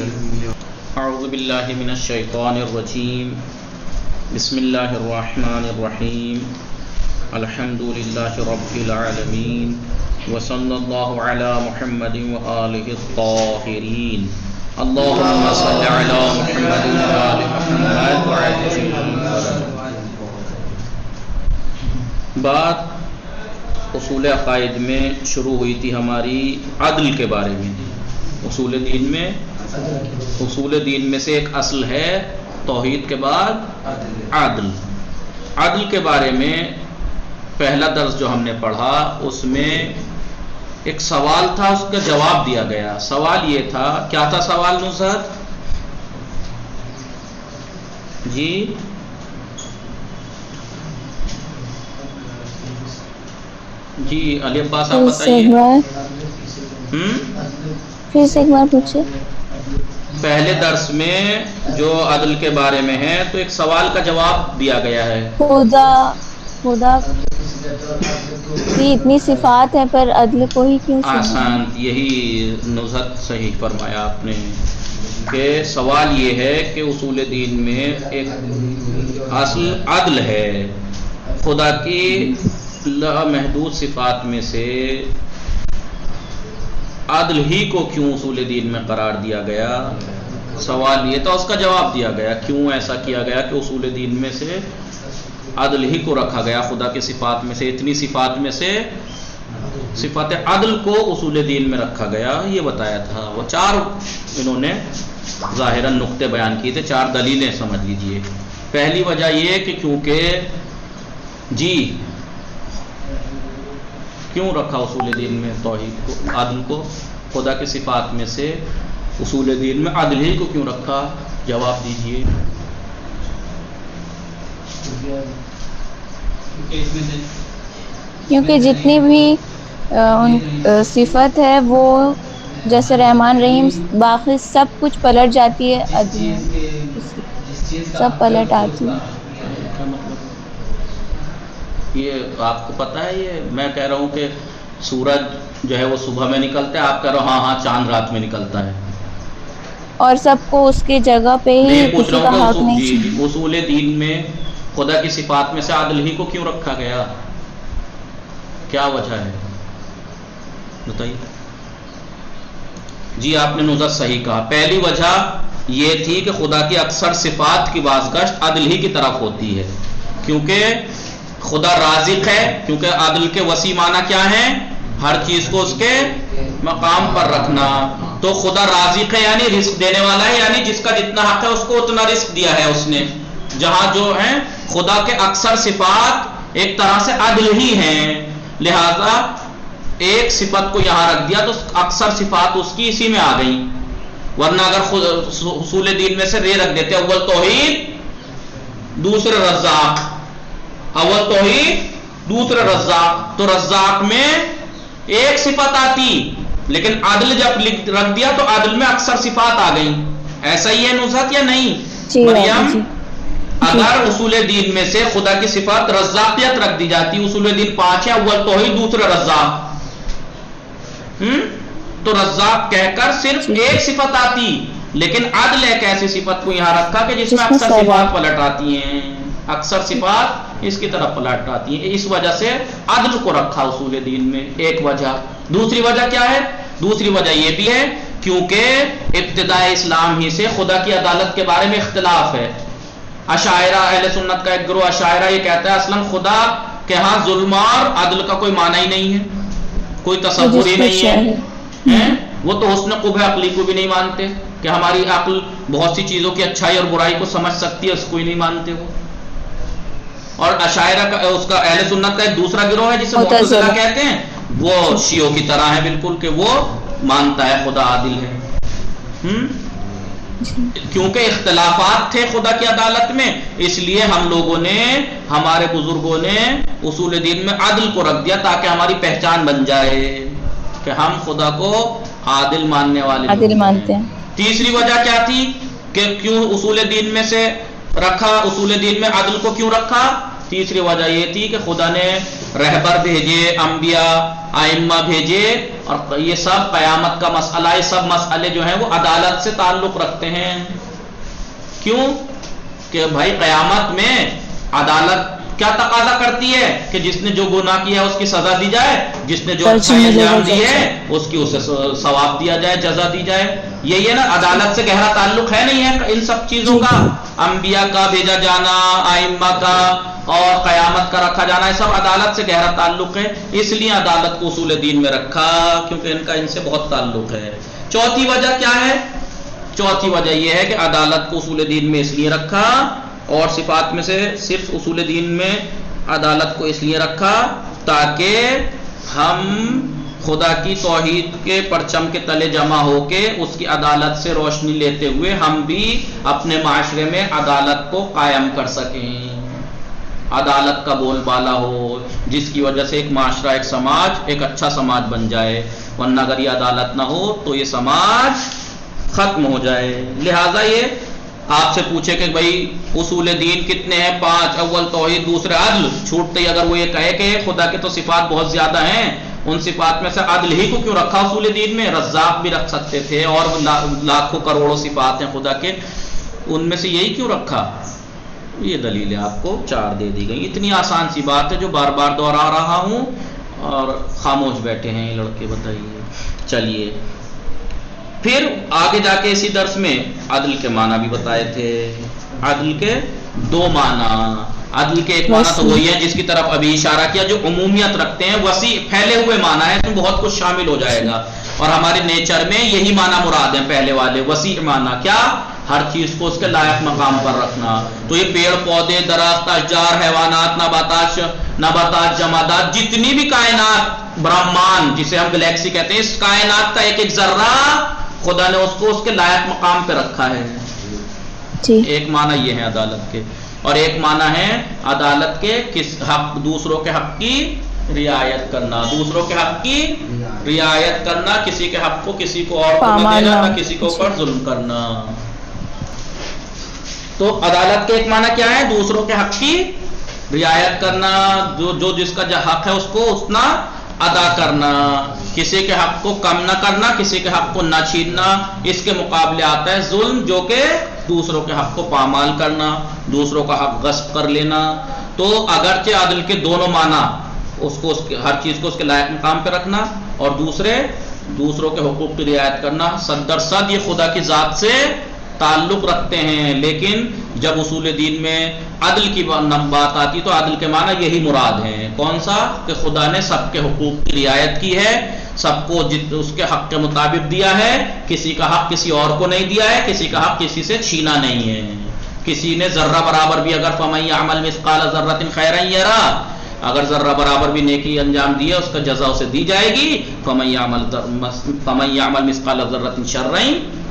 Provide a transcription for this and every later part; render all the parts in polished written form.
اعوذ باللہ من الشیطان الرجیم بسم اللہ الرحمن الرحیم الحمد للہ رب العالمین وصلی اللہ علی محمد وآلہ الطاہرین اللہم صل علی محمد وآل محمد وعجل. بات اصول عقائد میں شروع ہوئی تھی ہماری عدل کے بارے میں. اصول دین میں سے ایک اصل ہے توحید کے بعد عدل. عدل کے بارے میں پہلا درس جو ہم نے پڑھا اس میں ایک سوال تھا، اس کا جواب دیا گیا. سوال یہ تھا، کیا تھا سوال نصرت جی؟ جی علی عباس آپ بتائیے. پھر سے ایک بار پوچھے. پہلے درس میں جو عدل کے بارے میں ہے تو ایک سوال کا جواب دیا گیا ہے. خدا کی اتنی صفات ہیں پر عدل کو ہی کیوں چنا؟ آسان، یہی نزہت صحیح فرمایا آپ نے کہ سوال یہ ہے کہ اصول دین میں ایک اصل عدل ہے. خدا کی لامحدود صفات میں سے عدل ہی کو کیوں اصول دین میں قرار دیا گیا؟ سوال یہ تھا، اس کا جواب دیا گیا کیوں ایسا کیا گیا کہ اصول دین میں سے عدل ہی کو رکھا گیا. خدا کی صفات میں سے، اتنی صفات میں سے صفات عدل کو اصول دین میں رکھا گیا، یہ بتایا تھا. وہ چار انہوں نے ظاہراً نقطے بیان کیے تھے، چار دلیلیں سمجھ لیجئے. پہلی وجہ یہ کہ کیونکہ جی کیوں رکھا اصول دین میں توحید کو، عدل کو؟ خدا کی صفات میں سے اصول دین میں عدل ہی کو کیوں رکھا؟ جواب دیجئے. کیونکہ جتنی بھی صفت ہے وہ جیسے رحمان رحیم باقی سب کچھ پلٹ جاتی ہے عدل میں، سب پلٹ آتی ہے. یہ آپ کو پتہ ہے، یہ میں کہہ رہا ہوں کہ سورج جو ہے وہ صبح میں نکلتا ہے، آپ کہہ رہے ہو ہاں چاند رات میں نکلتا ہے، اور سب کو اس کی جگہ پہ ہی کسی کا حق نہیں چاہیے. اصول دین میں خدا کی صفات میں سے عدل ہی کو کیوں رکھا گیا؟ کیا وجہ ہے بتائیے. جی آپ نے نظر صحیح کہا. پہلی وجہ یہ تھی کہ خدا کی اکثر صفات کی بازگشت عدل ہی کی طرف ہوتی ہے، کیونکہ خدا رازق ہے. کیونکہ عدل کے وسیع معنی کیا ہے؟ ہر چیز کو اس کے مقام پر رکھنا. تو خدا رازق ہے یعنی رزق دینے والا ہے، یعنی جس کا جتنا حق ہے اس کو اتنا رزق دیا ہے اس نے. جہاں جو ہیں خدا کے اکثر صفات ایک طرح سے عدل ہی ہیں، لہذا ایک صفت کو یہاں رکھ دیا تو اکثر صفات اس کی اسی میں آ گئیں. ورنہ اگر اصول دین میں سے رکھ دیتے، اول توحید دوسرے رزاق، اول توحید دوسرے رزاق، تو رزاق میں ایک صفت آتی، لیکن عدل جب رکھ دیا تو عدل میں اکثر صفات آ گئیں. ایسا ہی ہے نصرت یا نہیں؟ مریم، اگر اصول دین میں سے خدا کی صفت رزاقیت رکھ دی جاتی، اصول دین 5 ہے، اول توحید دوسرے رزاق، تو رزاق کہہ کر صرف ایک صفت آتی، لیکن عدل ایک ایسی صفت کو یہاں رکھا کہ جس میں اکثر صفات پلٹ آتی ہیں، اکثر صفات اس کی طرف پلٹ آتی ہیں. اس وجہ سے عدل کو رکھا اصول دین میں، ایک وجہ. دوسری وجہ کیا ہے؟ دوسری وجہ یہ بھی ہے کیونکہ ابتداء اسلام ہی سے خدا کی عدالت کے بارے میں اختلاف ہے. اشاعرہ، اہل سنت کا ایک گروہ اشاعرہ یہ کہتا ہے اصلاً خدا کے ہاں ظلم اور عدل کا کوئی معنی ہی نہیں ہے، کوئی تصور ہی نہیں ہے. وہ تو حسن قبح عقلی کو بھی نہیں مانتے کہ ہماری عقل بہت سی چیزوں کی اچھائی اور برائی کو سمجھ سکتی ہے، اس کو ہی نہیں مانتے وہ. اور اشاعرہ کا، اس کا اہل سنت کا ایک دوسرا گروہ ہے جسے معتزلہ کہتے ہیں، وہ شیعوں کی طرح ہے بالکل، کہ وہ مانتا ہے خدا عادل ہے. کیونکہ اختلافات تھے خدا کی عدالت میں، اس لیے ہم لوگوں نے، ہمارے بزرگوں نے اصول دین میں عدل کو رکھ دیا تاکہ ہماری پہچان بن جائے کہ ہم خدا کو عادل ماننے والے عادل مانتے ہیں. تیسری وجہ کیا تھی کہ کیوں اصول دین میں سے رکھا، اصول دین میں عدل کو کیوں رکھا؟ تیسری وجہ یہ تھی کہ خدا نے رہبر بھیجے، انبیاء، ائمہ بھیجے، اور یہ سب قیامت کا مسئلہ، یہ سب مسئلے جو ہیں وہ عدالت سے تعلق رکھتے ہیں. کیوں کہ بھائی قیامت میں عدالت کیا تقاضا کرتی ہے کہ جس نے جو گناہ کیا اس کی سزا دی جائے، جس نے جو اچھائی انجام دی ہے اس کی اسے ثواب دیا جائے، جزا دی جائے. یہی ہے نا، عدالت سے گہرا تعلق ہے نہیں ہے ان سب چیزوں کا؟ انبیاء کا بھیجا جانا، ائمہ کا اور قیامت کا رکھا جانا، یہ سب عدالت سے گہرا تعلق ہے. اس لیے عدالت کو اصول دین میں رکھا، کیونکہ ان کا ان سے بہت تعلق ہے. چوتھی وجہ کیا ہے؟ چوتھی وجہ یہ ہے کہ عدالت کو اصول دین میں اس لیے رکھا، اور صفات میں سے صرف اصول دین میں عدالت کو اس لیے رکھا تاکہ ہم خدا کی توحید کے پرچم کے تلے جمع ہو کے اس کی عدالت سے روشنی لیتے ہوئے ہم بھی اپنے معاشرے میں عدالت کو قائم کر سکیں، عدالت کا بول بالا ہو، جس کی وجہ سے ایک معاشرہ، ایک سماج ایک اچھا سماج بن جائے. ورنہ اگر یہ عدالت نہ ہو تو یہ سماج ختم ہو جائے. لہٰذا یہ آپ سے پوچھے کہ بھائی اصول دین کتنے ہیں؟ 5. اول توحید، دوسرے عدل. چھوٹتے ہی اگر وہ یہ کہے کہ خدا کے تو صفات بہت زیادہ ہیں، ان صفات میں سے عدل ہی کو کیوں رکھا اصول دین میں؟ رزاق بھی رکھ سکتے تھے، اور لاکھوں کروڑوں صفات ہیں خدا کے، ان میں سے یہی کیوں رکھا؟ یہ دلیل ہے آپ کو 4 دے دی گئی. اتنی آسان سی بات ہے جو بار بار دوہرا رہا ہوں اور خاموش بیٹھے ہیں یہ لڑکے. بتائیے. چلیے پھر آگے جا کے اسی درس میں عدل کے معنی بھی بتائے تھے. عدل کے 2 معنی. عدل کے ایک معنی تو وہی ہے جس کی طرف ابھی اشارہ کیا، جو عمومیت رکھتے ہیں، وسیع پھیلے ہوئے معنی ہے، تو بہت کچھ شامل ہو جائے گا. اور ہمارے نیچر میں یہی معنی مراد ہیں پہلے والے، وسیع معنی. کیا؟ ہر چیز کو اس کے لائق مقام پر رکھنا. تو یہ پیڑ پودے، درخت، اشجار، حیوانات، نباتات، جمادات، جتنی بھی کائنات، برہمان جسے ہم گلیکسی کہتے ہیں، اس کائنات کا ایک ایک ذرہ خدا نے اس کو اس کے لائق مقام پہ رکھا ہے. ایک معنی یہ ہے عدالت کے. اور ایک معنی ہے عدالت کے حق، دوسروں کے حق کی رعایت کرنا. دوسروں کے حق کی رعایت کرنا، کسی کے حق کو کسی کو اور کو نہ دینا، نہ کسی کے اوپر ظلم کرنا. تو عدالت کے ایک معنی کیا ہے؟ دوسروں کے حق کی رعایت کرنا، جو جس کا حق ہے اس کو اتنا ادا کرنا، کسی کے حق کو کم نہ کرنا، کسی کے حق کو نہ چھیننا. اس کے مقابلے آتا ہے ظلم، جو کہ دوسروں کے حق کو پامال کرنا، دوسروں کا حق غصب کر لینا. تو اگرچہ عدل کے دونوں معنی، اس کو ہر چیز کو اس کے لائق مقام پہ رکھنا، اور دوسروں کے حقوق کی رعایت کرنا، صد درصد یہ خدا کی ذات سے تعلق رکھتے ہیں. لیکن جب اصول دین میں عدل کی بات آتی تو عدل کے معنی یہی مراد ہیں. کون سا؟ کہ خدا نے سب کے حقوق کی رعایت کی ہے، سب کو اس کے حق کے مطابق دیا ہے، کسی کا حق کسی اور کو نہیں دیا ہے، کسی کا حق کسی سے چھینا نہیں ہے. کسی نے ذرہ برابر بھی اگر فَمَن يَعْمَلْ مِثْقَالَ ذَرَّةٍ خَيْرًا يَرَهُ، اگر ذرہ برابر بھی نیکی انجام دی ہے اس کا جزا اسے دی جائے گی. فَمَن يَعْمَلْ مِثْقَالَ ذَرَّةٍ شَرًّا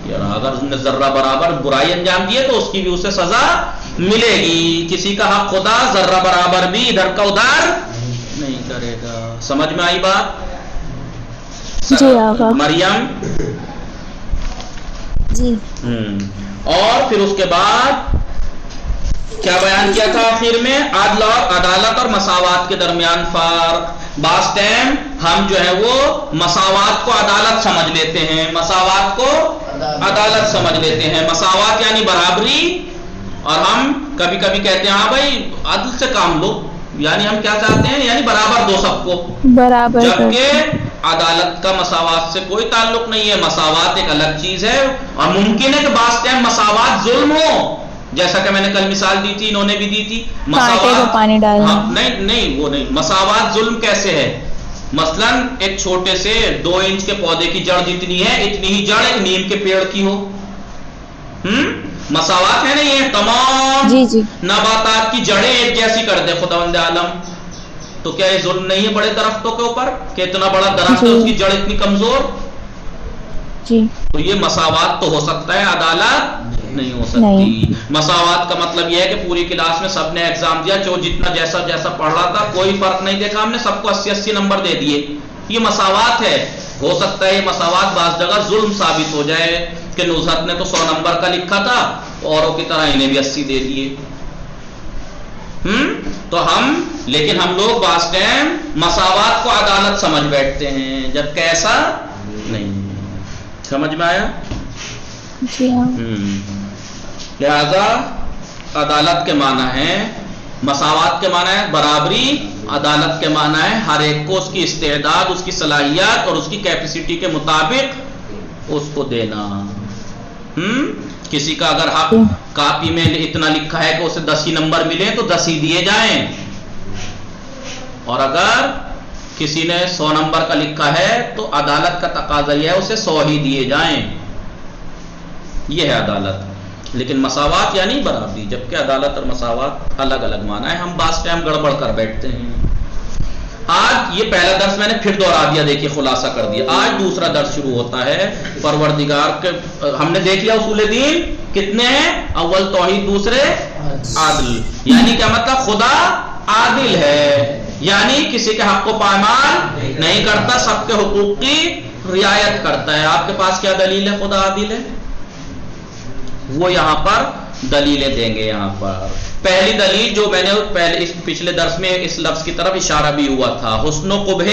يَرَهُ، اگر اس نے ذرہ برابر برائی انجام دی ہے تو اس کی بھی اسے سزا ملے گی. کسی کا حق خدا ذرہ برابر بھی ادھر کا ادھر نہیں کرے گا. سمجھ میں آئی بات؟ جی آقا. مریم جی. اور پھر اس کے بعد کیا بیان کیا تھا آخر میں؟ عدل اور عدالت اور مساوات کے درمیان فرق. بعض ٹائم ہم جو ہے وہ مساوات کو عدالت سمجھ لیتے ہیں، مساوات کو عدالت سمجھ لیتے ہیں. مساوات یعنی برابری، اور ہم کبھی کبھی کہتے ہیں ہاں بھائی عدل سے کام لو، یعنی ہم کیا چاہتے ہیں؟ یعنی برابر دو سب کو برابر. جبکہ عدالت کا مساوات سے کوئی تعلق نہیں ہے. مساوات ایک الگ چیز ہے، اور ممکن ہے کہ بعض ٹائم مساوات ظلم ہو، جیسا کہ میں نے کل مثال دی تھی، انہوں نے بھی دی تھی. مساوات پانی ڈالنا، نہیں وہ نہیں. مساوات ظلم کیسے ہے؟ مثلا ایک چھوٹے سے 2 انچ کے پودے کی جڑ جتنی ہے اتنی ہی جڑ ایک نیم کے پیڑ کی ہو. مساوات ہے نا؟ یہ تمام نباتات کی جڑیں ایک جیسی کر دے خداوند عالم، تو کیا یہ ظلم نہیں ہے بڑے درختوں کے اوپر کہ اتنا بڑا درخت ہے اس کی جڑ اتنی کمزور؟ تو یہ مساوات تو ہو سکتا ہے، عدالت نہیں ہو سکتی. مساوات کا مطلب یہ ہے کہ پوری کلاس میں سب نے ایگزام دیا، جو جتنا جیسا پڑھ رہا تھا کوئی فرق نہیں دیکھا ہم نے، سب کو 80 نمبر دے دیے. یہ مساوات ہے. ہو سکتا ہے یہ مساوات بعض جگہ ظلم ثابت ہو جائے کہ نزہت نے تو 100 نمبر کا لکھا تھا، اوروں کی طرح انہیں بھی 80 دے دیے. تو لیکن ہم لوگ بعض ٹائم مساوات کو عدالت سمجھ بیٹھتے ہیں، جبکہ ایسا نہیں۔ سمجھ میں آیا؟ جی ہاں۔ لہذا عدالت کے معنی ہے، مساوات کے معنی ہے برابری، عدالت کے معنی ہے ہر ایک کو اس کی استعداد، اس کی صلاحیت اور اس کی کیپیسٹی کے مطابق اس کو دینا۔ کسی کا اگر حق کاپی میں اتنا لکھا ہے کہ اسے 10 ہی نمبر ملے تو 10 ہی دیے جائیں، اور اگر کسی نے 100 نمبر کا لکھا ہے تو عدالت کا تقاضا یہ ہے اسے 100 ہی دیے جائیں۔ یہ ہے عدالت۔ لیکن مساوات یعنی برابری، جبکہ عدالت اور مساوات الگ الگ معنی ہے، ہم بعض ٹائم گڑبڑ کر بیٹھتے ہیں۔ آج یہ پہلا درس میں نے پھر دوہرا دیا، دیکھیے خلاصہ کر دیا۔ آج دوسرا درس شروع ہوتا ہے پروردگار کے، ہم نے دیکھ لیا اصول دین کتنے ہیں، اول توحید، دوسرے عادل۔ یعنی کیا مطلب؟ خدا عادل ہے، یعنی کسی کے حق کو پامال نہیں کرتا، سب کے حقوق کی رعایت کرتا ہے۔ آپ کے پاس کیا دلیل ہے خدا عادل ہے؟ وہ یہاں پر دلیلیں دیں گے۔ یہاں پر پہلی دلیل جو میں نے پچھلے درس میں اس لفظ کی طرف اشارہ بھی ہوا تھا، حسن و قبح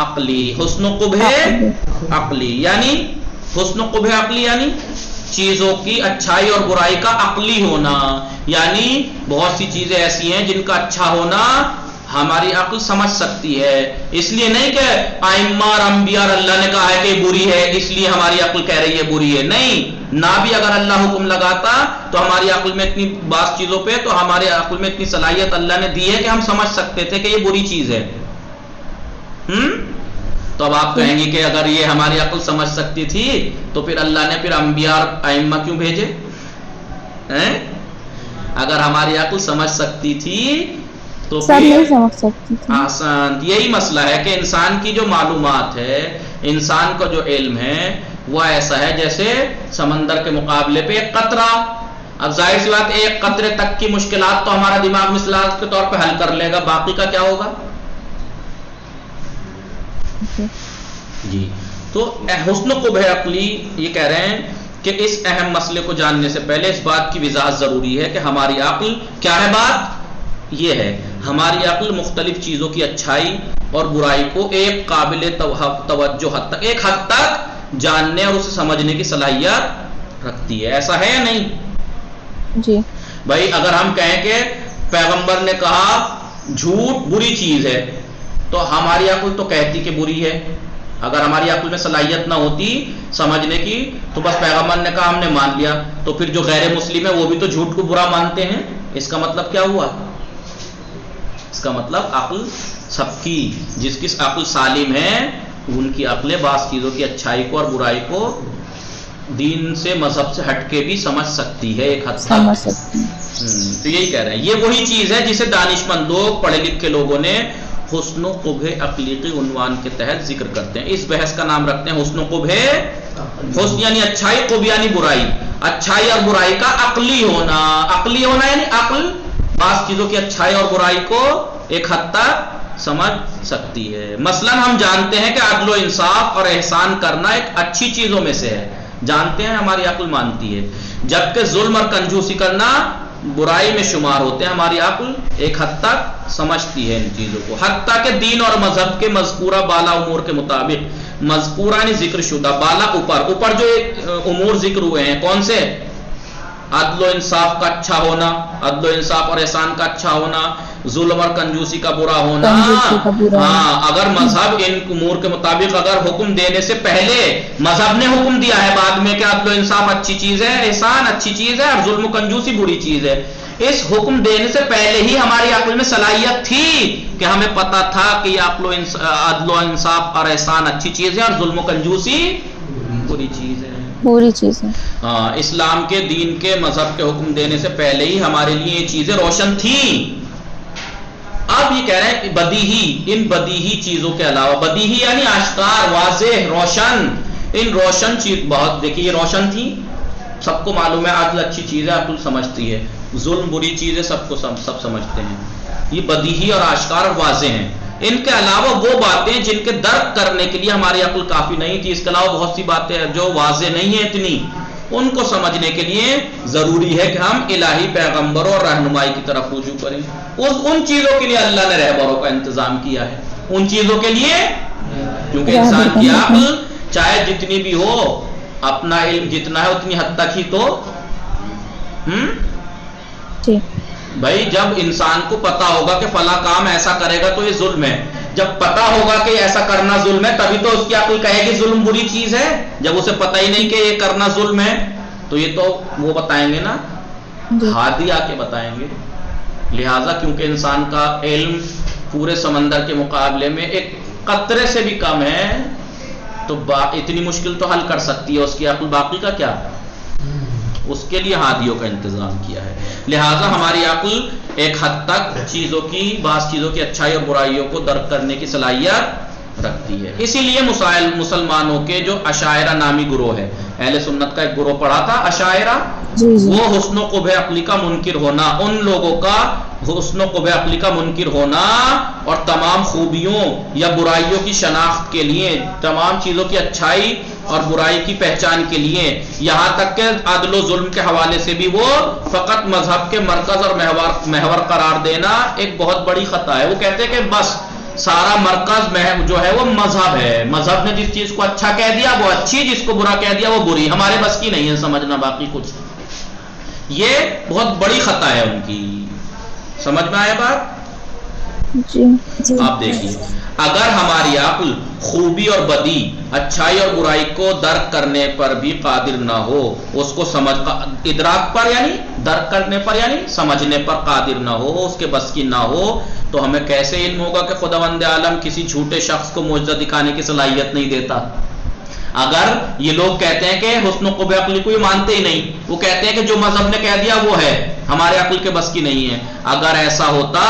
عقلی۔ حسن و قبح عقلی یعنی حسن و قبح عقلی یعنی چیزوں کی اچھائی اور برائی کا عقلی ہونا، یعنی بہت سی چیزیں ایسی ہیں جن کا اچھا ہونا ہماری عقل سمجھ سکتی ہے، اس لیے نہیں کہ ائمہ اور انبیاء اور اللہ نے کہا ہے کہ بری ہے اس لیے ہماری عقل کہہ رہی ہے بری ہے، نہیں۔ نہ بھی اگر اللہ حکم لگاتا تو ہماری عقل میں اتنی بعض چیزوں پہ تو ہمارے عقل میں اتنی صلاحیت اللہ نے دی ہے کہ ہم سمجھ سکتے تھے کہ یہ بری چیز ہے۔ تو اب آپ کہیں گے کہ اگر یہ ہماری عقل سمجھ سکتی تھی تو پھر اللہ نے پھر انبیاء اور ائمہ کیوں بھیجے؟ اگر ہماری عقل سمجھ سکتی تھی تو سب نہیں سمجھ سکتی تھی۔ آسان، یہی مسئلہ ہے کہ انسان کی جو معلومات ہے، انسان کا جو علم ہے وہ ایسا ہے جیسے سمندر کے مقابلے پہ ایک قطرہ۔ اب ظاہر سی بات ایک قطرے تک کی مشکلات تو ہمارا دماغ مثال کے طور پہ حل کر لے گا، باقی کا کیا ہوگا؟ جی تو حسن و قبح عقلی یہ کہہ رہے ہیں کہ اس اہم مسئلے کو جاننے سے پہلے اس بات کی وضاحت ضروری ہے کہ ہماری عقل کیا ہے۔ بات یہ ہے ہماری عقل مختلف چیزوں کی اچھائی اور برائی کو ایک قابل توجہ حد تک، ایک حد تک جاننے اور اسے سمجھنے کی صلاحیت رکھتی ہے۔ ایسا ہے یا نہیں؟ جی بھائی اگر ہم کہیں کہ پیغمبر نے کہا جھوٹ بری چیز ہے تو ہماری عقل تو کہتی کہ بری ہے۔ اگر ہماری عقل میں صلاحیت نہ ہوتی سمجھنے کی تو بس پیغمبر نے کہا ہم نے مان لیا، تو پھر جو غیر مسلم ہے وہ بھی تو جھوٹ کو برا مانتے ہیں۔ اس کا مطلب کیا ہوا؟ اس کا مطلب عقل سب کی، جس کی عقل سالم ہے ان کی عقلیں بعض چیزوں کی اچھائی کو اور برائی کو دین سے مذہب سے ہٹ کے بھی سمجھ سکتی ہے ایک حد تک۔ تو یہی کہہ رہے ہیں یہ وہی چیز ہے جسے دانشمند لوگ، پڑھے لکھے لوگوں نے حسن و قبح عقلی کے عنوان کے تحت ذکر کرتے ہیں۔ اس بحث کا نام رکھتے ہیں حسن و قبح، حسن یعنی اچھائی، قبح یعنی برائی، اچھائی اور برائی کا عقلی ہونا۔ عقلی ہونا یعنی عقل بعض چیزوں کی اچھائی اور برائی کو ایک حد تک سمجھ سکتی ہے۔ مثلا ہم جانتے ہیں کہ عدل و انصاف اور احسان کرنا ایک اچھی چیزوں میں سے ہے، جانتے ہیں، ہماری عقل مانتی ہے، جبکہ ظلم اور کنجوسی کرنا برائی میں شمار ہوتے ہیں، ہماری عقل ایک حد تک سمجھتی ہے ان چیزوں کو، حتیٰ کہ دین اور مذہب کے مذکورہ بالا امور کے مطابق، مذکورہ یعنی ذکر شدہ، بالا اوپر جو امور ذکر ہوئے ہیں کون سے؟ عدل و انصاف کا اچھا ہونا، عدل و انصاف اور احسان کا اچھا ہونا، ظلم اور کنجوسی کا برا ہونا۔ ہاں اگر مذہب ان امور کے مطابق اگر حکم دینے سے پہلے مذہب نے حکم دیا ہے بعد میں کہ عدل و انصاف اچھی چیز ہے، احسان اچھی چیز ہے اور ظلم و کنجوسی بری چیز ہے، اس حکم دینے سے پہلے ہی ہماری عقل میں صلاحیت تھی کہ ہمیں پتا تھا کہ یہ عدل و انصاف اور احسان اچھی چیز ہے اور ظلم و کنجوسی بری چیز ہے، بری چیز ہے۔ ہاں اسلام کے دین کے مذہب کے حکم دینے سے پہلے ہی ہمارے لیے یہ چیزیں روشن تھیں۔ اب یہ کہہ رہے ہیں کہ بدیہی، ان بدیہی چیزوں کے علاوہ، بدیہی یعنی آشکار، واضح، روشن، ان روشن چیز بہت، دیکھیے یہ روشن تھی، سب کو معلوم ہے عدل اچھی چیز ہے، عقل سمجھتی ہے، ظلم بری چیز ہے، سب کو سب سمجھتے ہیں، یہ بدیہی اور آشکار اور واضح ہیں۔ ان کے علاوہ وہ باتیں جن کے درک کرنے کے لیے ہماری عقل کافی نہیں تھی، اس کے علاوہ بہت سی باتیں جو واضح نہیں ہیں اتنی، ان کو سمجھنے کے لیے ضروری ہے کہ ہم الہی پیغمبروں اور رہنمائی کی طرف رجوع کریں. ان چیزوں کے لیے اللہ نے رہبروں کا انتظام کیا ہے, ان چیزوں کے لیے, کیونکہ انسان کی عقل چاہے جتنی بھی ہو, اپنا علم جتنا ہے اتنی حد تک ہی تو بھائی جب انسان کو پتا ہوگا کہ فلاں کام ایسا کرے گا تو یہ ظلم ہے, جب پتا ہوگا کہ ایسا کرنا ظلم ہے تبھی تو اس کی عقل کہے گی ظلم بری چیز ہے. جب اسے پتہ ہی نہیں کہ یہ کرنا ظلم ہے تو یہ تو وہ بتائیں گے نا, ہادی آ کے بتائیں گے. لہٰذا کیونکہ انسان کا علم پورے سمندر کے مقابلے میں ایک قطرے سے بھی کم ہے تو اتنی مشکل تو حل کر سکتی ہے اس کی عقل, باقی کا کیا, اس کے لیے ہادیوں کا انتظام کیا ہے. لہٰذا ہماری عقل ایک حد تک بعض چیزوں کی اچھائی اور برائیوں کو درک کرنے کی صلاحیت رکھتی ہے. اسی لیے مسلمانوں کے جو اشاعرہ نامی گروہ ہے, اہل سنت کا ایک گروہ پڑھا تھا اشاعرہ, وہ حسن و قبح عقلی کا منکر ہونا, ان لوگوں کا حسن و قبح عقلی کا منکر ہونا اور تمام خوبیوں یا برائیوں کی شناخت کے لیے, تمام چیزوں کی اچھائی اور برائی کی پہچان کے لیے, یہاں تک کہ عدل و ظلم کے حوالے سے بھی وہ فقط مذہب کے مرکز اور محور قرار دینا ایک بہت بڑی خطا ہے. وہ کہتے ہیں کہ بس سارا مرکز جو ہے وہ مذہب ہے, مذہب نے جس چیز کو اچھا کہہ دیا وہ اچھی, جس کو برا کہہ دیا وہ بری, ہمارے بس کی نہیں ہے سمجھنا باقی کچھ. یہ بہت بڑی خطا ہے ان کی. سمجھ میں آیا بات؟ جی. آپ دیکھیے, اگر ہماری عقل خوبی اور بدی, اچھائی اور برائی کو درک کرنے پر بھی قادر نہ ہو, اس کو ادراک پر یعنی درک کرنے پر یعنی سمجھنے پر قادر نہ ہو, اس کے بس کی نہ ہو, تو ہمیں کیسے علم ہوگا کہ خداوند عالم کسی جھوٹے شخص کو معجزہ دکھانے کی صلاحیت نہیں دیتا؟ اگر یہ لوگ کہتے ہیں کہ حسن و قبح عقلی کو یہ مانتے ہی نہیں, وہ کہتے ہیں کہ جو مذہب نے کہہ دیا وہ ہے, ہمارے عقل کے بس کی نہیں ہے. اگر ایسا ہوتا,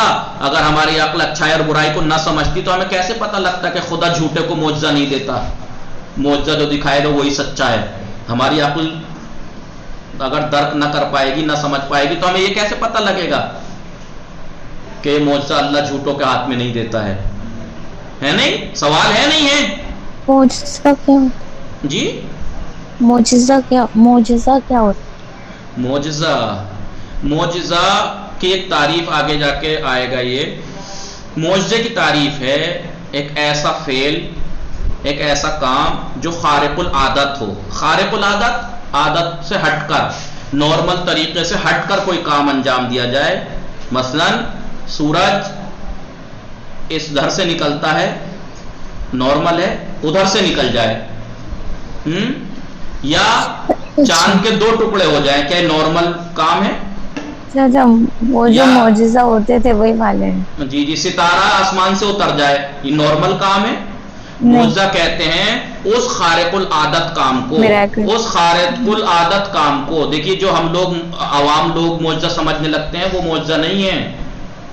اگر ہماری عقل اچھائی اور برائی کو نہ سمجھتی تو ہمیں کیسے پتہ لگتا کہ خدا جھوٹے کو معجزہ نہیں دیتا, معجزہ جو دکھائے گا وہی سچا ہے. ہماری عقل اگر درک نہ کر پائے گی, نہ سمجھ پائے گی, تو ہمیں یہ کیسے پتہ لگے گا کہ یہ معجزہ اللہ جھوٹوں کے ہاتھ میں نہیں دیتا ہے نہیں؟ سوال ہے نہیں ہے؟ معجزہ کیا ہوتا جی, معجزہ کیا ہوتا؟ معجزہ کی ایک تعریف آگے جا کے آئے گا. یہ معجزے کی تعریف ہے ایک ایسا فعل, ایک ایسا کام جو خارق العادت ہو. خارق العادت, عادت سے ہٹ کر, نارمل طریقے سے ہٹ کر کوئی کام انجام دیا جائے. مثلا سورج اس دھر سے نکلتا ہے, نارمل ہے, ادھر سے نکل جائے, یا چاند کے دو ٹکڑے ہو جائیں, کیا نارمل کام ہے؟ وہ جو معجزہ ہوتے تھے وہی والے ہیں. جی, ستارہ آسمان سے اتر جائے, یہ نارمل کام ہے؟ معجزہ کہتے ہیں اس خارق العادت کام کو, اس خارق العادت کام کو. دیکھیے جو ہم لوگ عوام لوگ معجزہ سمجھنے لگتے ہیں وہ معجزہ نہیں ہے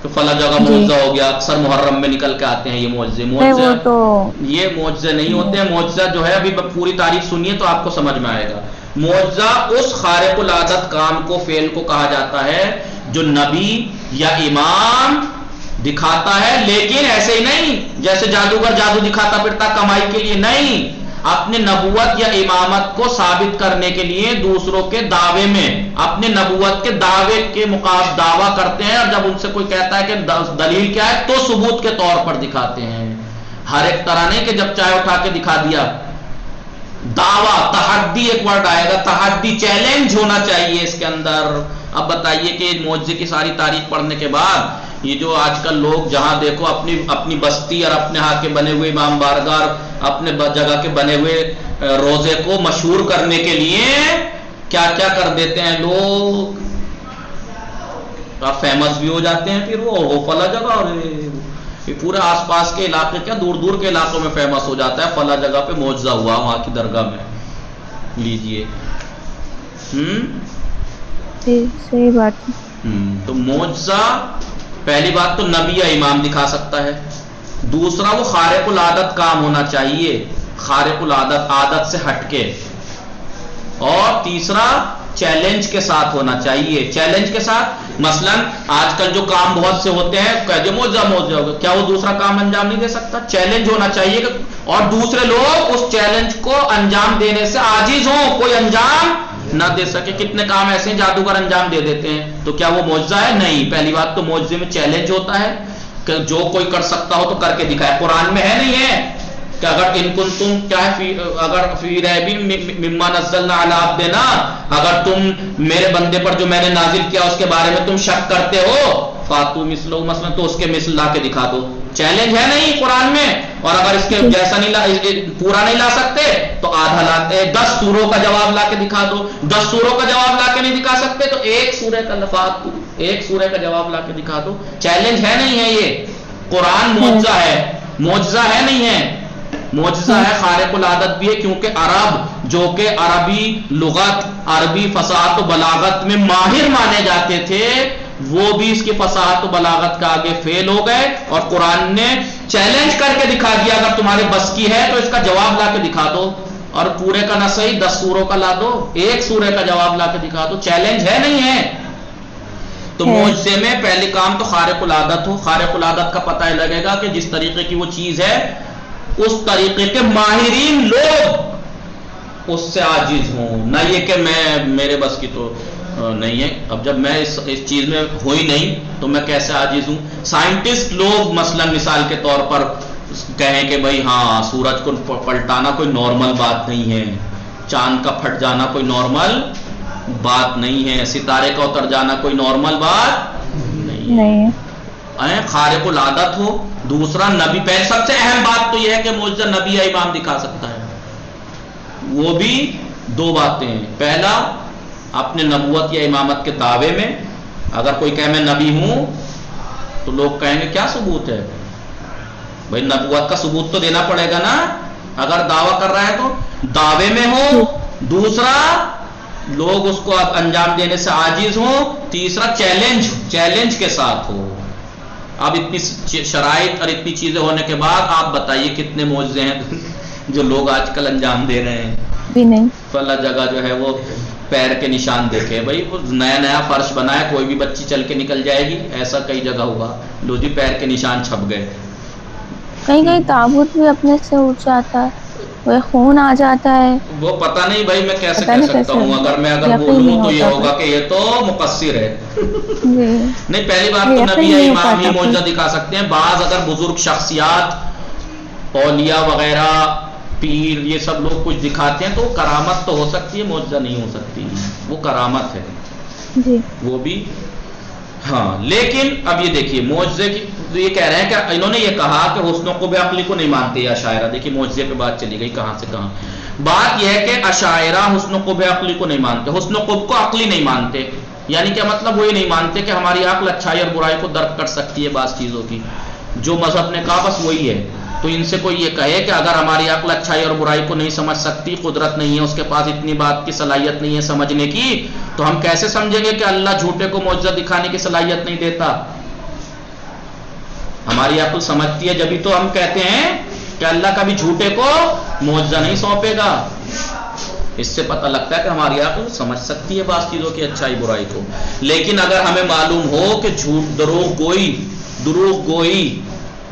تو فلاں جگہ معجزہ ہو گیا, اکثر محرم میں نکل کے آتے ہیں یہ معجزے. یہ معجزے نہیں ہوتے ہیں. معجزہ جو ہے, ابھی پوری تعریف سنیے تو آپ کو سمجھ میں آئے گا. معجزہ اس خارق العادت کام کو, فعل کو کہا جاتا ہے جو نبی یا امام دکھاتا ہے, لیکن ایسے ہی نہیں جیسے جادوگر جادو دکھاتا پھرتا کمائی کے لیے نہیں, اپنے نبوت یا امامت کو ثابت کرنے کے لیے دوسروں کے دعوے میں, اپنے نبوت کے دعوے کے مقابل دعویٰ کرتے ہیں, اور جب ان سے کوئی کہتا ہے کہ دلیل کیا ہے تو ثبوت کے طور پر دکھاتے ہیں. ہر ایک طرح نہیں کہ جب چائے اٹھا کے دکھا دیا. دعویٰ, تحدی ایک ورڈ آئے گا, تحدی, چیلنج ہونا چاہیے اس کے اندر. اب بتائیے کہ معجزے کی ساری تاریخ پڑھنے کے بعد یہ جو آج کل لوگ جہاں دیکھو اپنی بستی اور اپنے ہاتھ کے بنے ہوئے امام بارگاہ, اپنے جگہ کے بنے ہوئے روزے کو مشہور کرنے کے لیے کیا کیا کر دیتے ہیں لوگ, فیمس بھی ہو جاتے ہیں, پھر وہ فلاں جگہ, اور یہ پورے آس پاس کے علاقے, کیا دور دور کے علاقوں میں فیمس ہو جاتا ہے, فلاں جگہ پہ معجزہ ہوا وہاں کی درگاہ میں. لیجئے صحیح بات ہے. تو معجزہ پہلی بات تو نبی یا امام دکھا سکتا ہے, دوسرا وہ خارق العادت کام ہونا چاہیے, خارق العادت, عادت سے ہٹ کے, اور تیسرا چیلنج کے ساتھ ہونا چاہیے. چیلنج کے ساتھ, مثلا آج کل جو کام بہت سے ہوتے ہیں, کہ جو معجزہ ہوگا, کیا وہ دوسرا کام انجام نہیں دے سکتا؟ چیلنج ہونا چاہیے اور دوسرے لوگ اس چیلنج کو انجام دینے سے عاجز ہوں, کوئی انجام نہ دے سکے. کتنے کام ایسے ہیں جادوگر انجام دے دیتے ہیں, تو کیا وہ معجزہ ہے؟ نہیں. پہلی بات تو معجزے میں چیلنج ہوتا ہے کہ جو کوئی کر سکتا ہو تو کر کے دکھائے. قرآن میں ہے نہیں ہے کہ اگر ان کنتم کیا ہے اگر فی ریب مما نزلنا علی عبدنا, اگر تم میرے بندے پر جو میں نے نازل کیا اس کے بارے میں تم شک کرتے ہو, فاتو مثلہ مثلا, تو اس کے مثل لا کے دکھا دو. چیلنج ہے نہیں قرآن میں. اور اگر اس کے جیسا نہیں پورا نہیں لا سکتے تو آدھا لاتے 10 سوروں کا جواب لا کے دکھا دو. 10 سوروں کا جواب لا کے نہیں دکھا سکتے تو ایک سورہ کا لفاظ, ایک سورہ کا جواب لا کے دکھا دو. چیلنج ہے نہیں ہے یہ. قرآن معجزہ ہے, معجزہ ہے نہیں ہے, معجزہ ہے, خارق العادت بھی ہے. کیونکہ عرب جو کہ عربی لغت, عربی فصاحت و بلاغت میں ماہر مانے جاتے تھے, وہ بھی اس کی فصاحت و بلاغت کا آگے فیل ہو گئے. اور قرآن نے چیلنج کر کے دکھا دیا اگر تمہارے بس کی ہے تو اس کا جواب لا کے دکھا دو. اور پورے کا نہ صحیح 10 سوروں کا لا دو, ایک سورے کا جواب لا کے دکھا دو. چیلنج ہے نہیں ہے. تو معجزے میں پہلی کام تو خارق العادت ہو. خارق العادت کا پتہ ہی لگے گا کہ جس طریقے کی وہ چیز ہے اس طریقے کے ماہرین لوگ اس سے عاجز ہوں. نہ یہ کہ میرے بس کی تو نہیں ہے. اب جب میں اس چیز میں ہوئی نہیں تو میں کیسے عاجز ہوں. سائنٹسٹ لوگ مثلا مثال کے طور پر کہیں کہ بھائی ہاں سورج کو پلٹانا کوئی نارمل بات نہیں ہے, چاند کا پھٹ جانا کوئی نارمل بات نہیں ہے, ستارے کا اتر جانا کوئی نارمل بات نہیں ہے. خارق العادت ہو. دوسرا نبی, پہلے سب سے اہم بات تو یہ ہے کہ معجزہ نبی یا امام دکھا سکتا ہے. وہ بھی 2 باتیں ہیں. پہلا اپنے نبوت یا امامت کے دعوے میں, اگر کوئی کہے میں نبی ہوں تو لوگ کہیں گے کیا ثبوت ہے بھائی, نبوت کا ثبوت تو دینا پڑے گا نا اگر دعویٰ کر رہا ہے تو. دعوے میں ہو. دوسرا لوگ اس کو انجام دینے سے عاجز ہوں. تیسرا چیلنج کے ساتھ ہو. اب اتنی شرائط اور اتنی چیزیں ہونے کے بعد آپ بتائیے کتنے معجزے ہیں جو لوگ آج کل انجام دے رہے ہیں. بھی نہیں. فلا جگہ جو ہے وہ پیر کے نشان دیکھے, بھائی وہ نیا فرش بنا ہے, کوئی بھی بچی چل کے نکل جائے گی, ایسا کئی جگہ ہوا, لو جی پیر کے نشان چھپ گئے. کہیں تابوت بھی اپنے سے اٹھ جاتا ہے, وہ خون آ جاتا ہے. وہ پتہ نہیں بھائی, میں کیسے کہہ سکتا ہوں. اگر بولوں تو یہ ہوگا کہ یہ تو مقصر ہے. نہیں, پہلی بات تو نبی یا امام ہی معجزہ دکھا سکتے ہیں. بعض اگر بزرگ شخصیات اولیاء وغیرہ پیر یہ سب لوگ کچھ دکھاتے ہیں تو کرامت تو ہو سکتی ہے, معجزہ نہیں ہو سکتی, وہ کرامت ہے وہ بھی. ہاں لیکن اب یہ دیکھیے معجزے کی یہ کہہ رہے ہیں کہ انہوں نے یہ کہا کہ حسن و قبح عقلی کو نہیں مانتے یا اشاعرہ. دیکھیے معجزے پہ بات چلی گئی کہاں سے کہاں. بات یہ ہے کہ اشاعرہ حسن و قبح عقلی کو نہیں مانتے, حسن و قبح کو عقلی نہیں مانتے. یعنی کیا مطلب, وہ یہ نہیں مانتے کہ ہماری عقل اچھائی اور برائی کو درک کر سکتی ہے بعض چیزوں کی. جو مذہب نے کہا بس وہی ہے. تو ان سے کوئی یہ کہے کہ اگر ہماری عقل اچھائی اور برائی کو نہیں سمجھ سکتی, قدرت نہیں ہے اس کے پاس, اتنی بات کی صلاحیت نہیں ہے سمجھنے کی, تو ہم کیسے سمجھیں گے کہ اللہ جھوٹے کو معجزہ دکھانے کی صلاحیت نہیں دیتا. ہماری عقل سمجھتی ہے جبھی تو ہم کہتے ہیں کہ اللہ کبھی جھوٹے کو معجزہ نہیں سونپے گا. اس سے پتہ لگتا ہے کہ ہماری عقل سمجھ سکتی ہے بعض چیزوں کی اچھائی برائی کو. لیکن اگر ہمیں معلوم ہو کہ دروغ گوئی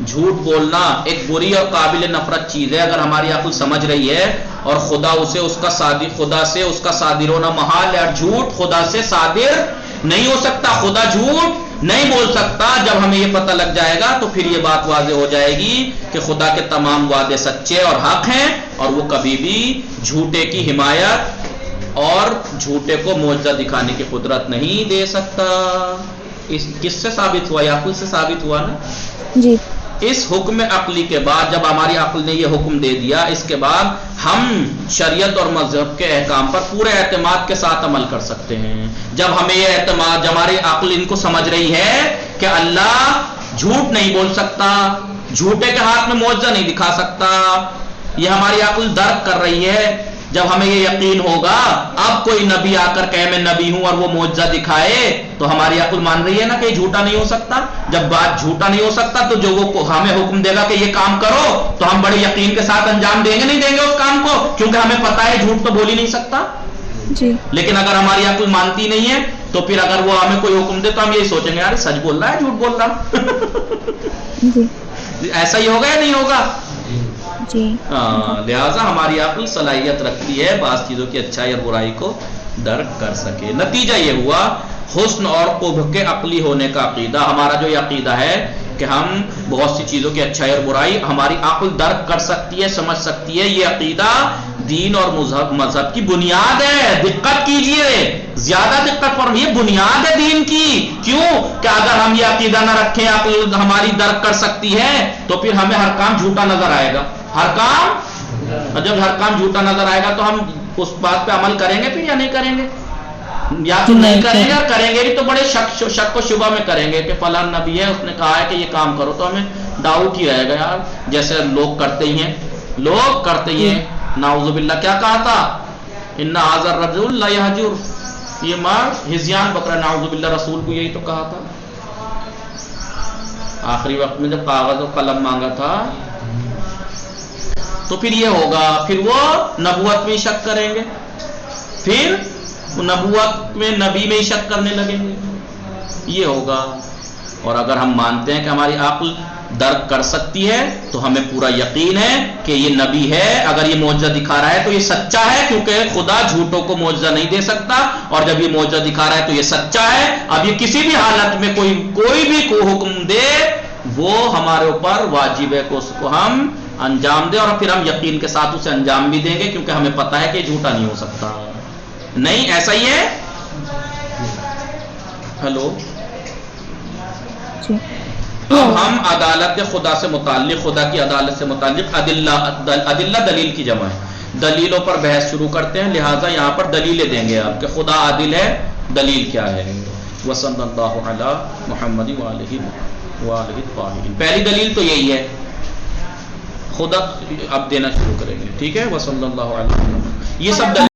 جھوٹ بولنا ایک بری اور قابل نفرت چیز ہے, اگر ہماری عقل سمجھ رہی ہے اور خدا سے اس کا صادر ہونا محال ہے, اور جھوٹ خدا سے صادر نہیں ہو سکتا, خدا جھوٹ نہیں بول سکتا. جب ہمیں یہ پتہ لگ جائے گا تو پھر یہ بات واضح ہو جائے گی کہ خدا کے تمام وعدے سچے اور حق ہیں, اور وہ کبھی بھی جھوٹے کی حمایت اور جھوٹے کو معجزہ دکھانے کی قدرت نہیں دے سکتا. کس سے ثابت ہوا؟ یا عقل سے ثابت ہوا نا جی. اس حکم عقلی کے بعد جب ہماری عقل نے یہ حکم دے دیا, اس کے بعد ہم شریعت اور مذہب کے احکام پر پورے اعتماد کے ساتھ عمل کر سکتے ہیں. جب ہمیں یہ اعتماد, جب ہماری عقل ان کو سمجھ رہی ہے کہ اللہ جھوٹ نہیں بول سکتا, جھوٹے کے ہاتھ میں معجزہ نہیں دکھا سکتا, یہ ہماری عقل درک کر رہی ہے. جب ہمیں یہ یقین ہوگا, اب کوئی نبی آ کر کہے میں نبی ہوں اور وہ معجزہ دکھائے, تو ہماری عقل مان رہی ہے نا کہ یہ جھوٹا نہیں ہو سکتا. جب بات جھوٹا نہیں ہو سکتا تو جو وہ ہمیں حکم دے گا کہ یہ کام کرو, تو ہم بڑے یقین کے ساتھ انجام دیں گے نہیں دیں گے اس کام کو, کیونکہ ہمیں پتہ ہے جھوٹ تو بول ہی نہیں سکتا. جی. لیکن اگر ہماری عقل مانتی نہیں ہے تو پھر اگر وہ ہمیں کوئی حکم دے تو ہم یہی سوچیں گے یار سچ بول رہا ہے جھوٹ بول رہا. ایسا ہی ہوگا یا نہیں ہوگا؟ جی لہٰذا ہماری عقل صلاحیت رکھتی ہے بعض چیزوں کی اچھائی اور برائی کو درک کر سکے. نتیجہ یہ ہوا حسن اور قبح کے عقلی ہونے کا عقیدہ. ہمارا جو یہ عقیدہ ہے کہ ہم بہت سی چیزوں کی اچھائی اور برائی ہماری عقل درک کر سکتی ہے, سمجھ سکتی ہے, یہ عقیدہ دین اور مذہب کی بنیاد ہے. دقت کیجئے, زیادہ دقت پر یہ بنیاد ہے دین کی. کیوں کہ اگر ہم یہ عقیدہ نہ رکھیں عقل ہماری درک کر سکتی ہے تو پھر ہمیں ہر کام جھوٹا نظر آئے گا. ہر کام, جب ہر کام جھوٹا نظر آئے گا تو ہم اس بات پہ عمل کریں گے پھر یا نہیں کریں گے؟ یا تو نہیں کریں گے, اور کریں گے بھی تو بڑے شک و شبہ میں کریں گے کہ فلاں نبی ہے اس نے کہا ہے کہ یہ کام کرو, تو ہمیں ڈاؤٹ ہی رہے گا یار, جیسے لوگ کرتے ہی ہیں. نعوذ باللہ کیا کہا تھا, ان ھذا الرجل لا یہجر, یہ مرد ہذیان بکرا. نعوذ باللہ رسول کو یہی تو کہا تھا آخری وقت میں جب کاغذ و قلم مانگا تھا. تو پھر یہ ہوگا, پھر وہ نبوت میں شک کریں گے, پھر نبوت میں نبی میں شک کرنے لگیں گے, یہ ہوگا. اور اگر ہم مانتے ہیں کہ ہماری عقل درک کر سکتی ہے تو ہمیں پورا یقین ہے کہ یہ نبی ہے, اگر یہ معجزہ دکھا رہا ہے تو یہ سچا ہے, کیونکہ خدا جھوٹوں کو معجزہ نہیں دے سکتا, اور جب یہ معجزہ دکھا رہا ہے تو یہ سچا ہے. اب یہ کسی بھی حالت میں کوئی بھی حکم دے وہ ہمارے اوپر واجب ہے کہ اس کو ہم انجام دیں, اور پھر ہم یقین کے ساتھ اسے انجام بھی دیں گے, کیونکہ ہمیں پتہ ہے کہ یہ جھوٹا نہیں ہو سکتا. نہیں ایسا ہی ہے. ہلو, اب ہم عدالت خدا سے متعلق, خدا کی عدالت سے متعلق ادلہ دلیل کی جمع ہے, دلیلوں پر بحث شروع کرتے ہیں. لہٰذا یہاں پر دلیلیں دیں گے آپ کہ خدا عادل ہے, دلیل کیا ہے. وصلی اللہ علی محمد وآلہ الطاہرین. پہلی دلیل تو یہی ہے, خدا اب دینا شروع کریں گے, ٹھیک ہے. وصلی اللہ علیہ وسلم. یہ سب